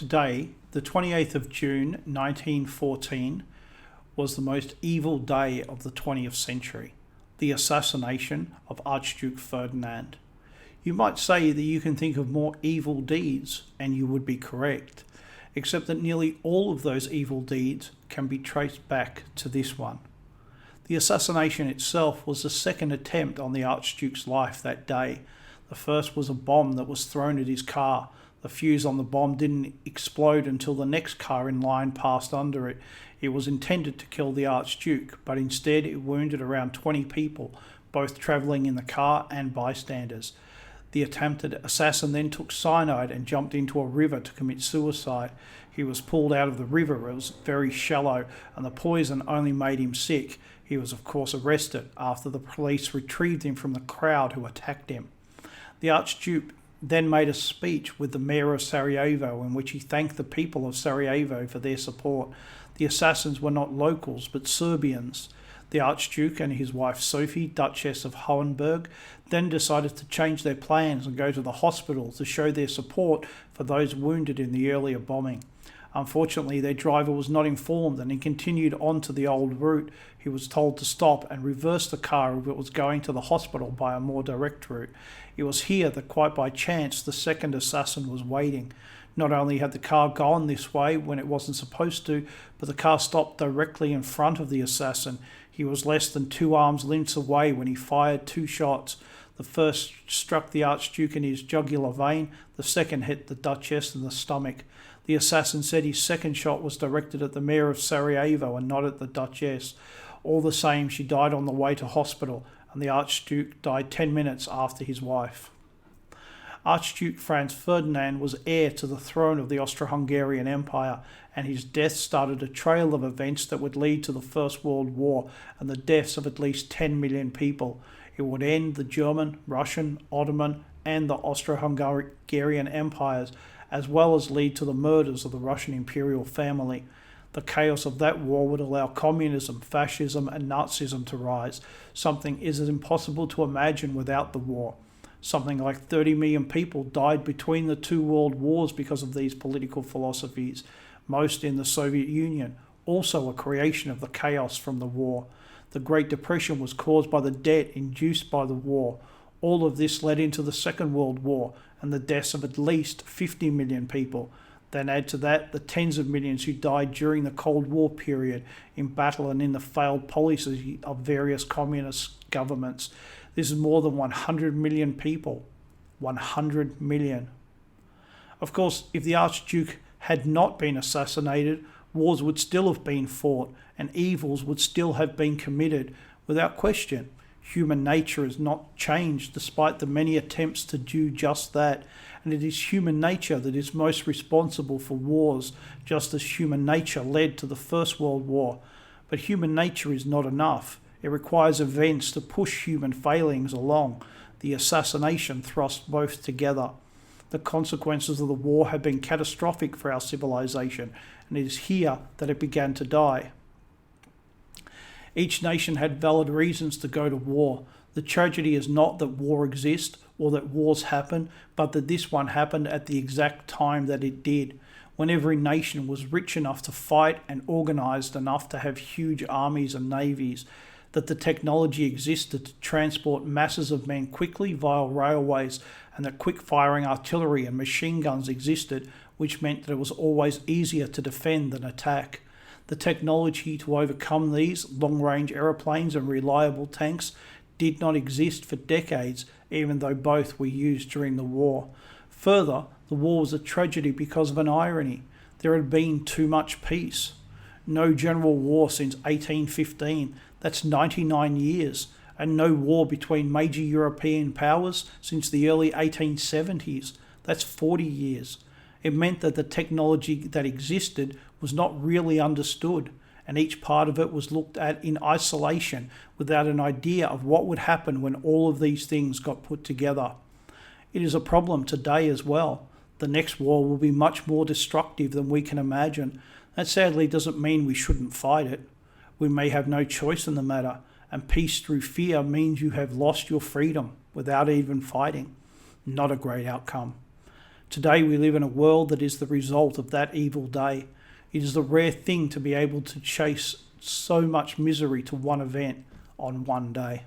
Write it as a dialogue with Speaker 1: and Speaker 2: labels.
Speaker 1: Today, the 28th of June 1914, was the most evil day of the 20th century, the assassination of Archduck Ferdinand. You might say that you can think of more evil deeds, and you would be correct, except that nearly all of those evil deeds can be traced back to this one. The assassination itself was the second attempt on the Archduke's life that day. The first was a bomb that was thrown at his car. The fuse on the bomb didn't explode until the next car in line passed under it. It was intended to kill the Archduke, but instead it wounded around 20 people, both travelling in the car and bystanders. The attempted assassin then took cyanide and jumped into a river to commit suicide. He was pulled out of the river. It was very shallow, and the poison only made him sick. He was of course arrested after the police retrieved him from the crowd who attacked him. The Archduke then made a speech with the mayor of Sarajevo in which he thanked the people of Sarajevo for their support. The assassins were not locals but Serbians. The Archduke and his wife Sophie, Duchess of Hohenberg, then decided to change their plans and go to the hospital to show their support for those wounded in the earlier bombing. Unfortunately, their driver was not informed and he continued on to the old route. He was told to stop and reverse the car if it was going to the hospital by a more direct route. It was here that quite by chance the second assassin was waiting. Not only had the car gone this way when it wasn't supposed to, but the car stopped directly in front of the assassin. He was less than 2 arms lengths away when he fired 2 shots. The first struck the Archduke in his jugular vein, the second hit the Duchess in the stomach. The assassin said his second shot was directed at the mayor of Sarajevo and not at the Duchess. All the same, she died on the way to hospital, and the Archduke died 10 minutes after his wife. Archduke Franz Ferdinand was heir to the throne of the Austro-Hungarian Empire, and his death started a trail of events that would lead to the First World War and the deaths of at least 10 million people. It would end the German, Russian, Ottoman, and the Austro-Hungarian empires, as well as lead to the murders of the Russian imperial family. The chaos of that war would allow communism, fascism, and Nazism to rise, something is impossible to imagine without the war. Something like 30 million people died between the 2 world wars because of these political philosophies, most in the Soviet Union, also a creation of the chaos from the war. The Great Depression was caused by the debt induced by the war. All of this led into the Second World War and the deaths of at least 50 million people. Then add to that the tens of millions who died during the Cold War period in battle and in the failed policies of various communist governments. This is more than 100 million people. 100 million. Of course, if the Archduke had not been assassinated, wars would still have been fought and evils would still have been committed without question. Human nature has not changed despite the many attempts to do just that, and it is human nature that is most responsible for wars, just as human nature led to the First World War. But human nature is not enough. It requires events to push human failings along. The assassination thrust both together. The consequences of the war have been catastrophic for our civilization, and it is here that it began to die. Each nation had valid reasons to go to war. The tragedy is not that war exists or that wars happen, but that this one happened at the exact time that it did, when every nation was rich enough to fight and organised enough to have huge armies and navies, that the technology existed to transport masses of men quickly via railways, and that quick-firing artillery and machine guns existed, which meant that it was always easier to defend than attack. The technology to overcome these long-range aeroplanes and reliable tanks did not exist for decades, even though both were used during the war. Further, the war was a tragedy because of an irony. There had been too much peace. No general war since 1815, that's 99 years, and no war between major European powers since the early 1870s, that's 40 years. It meant that the technology that existed was not really understood, and each part of it was looked at in isolation without an idea of what would happen when all of these things got put together. It is a problem today as well. The next war will be much more destructive than we can imagine. That sadly doesn't mean we shouldn't fight it. We may have no choice in the matter, and peace through fear means you have lost your freedom without even fighting. Not a great outcome. Today we live in a world that is the result of that evil day. It is a rare thing to be able to chase so much misery to one event on one day.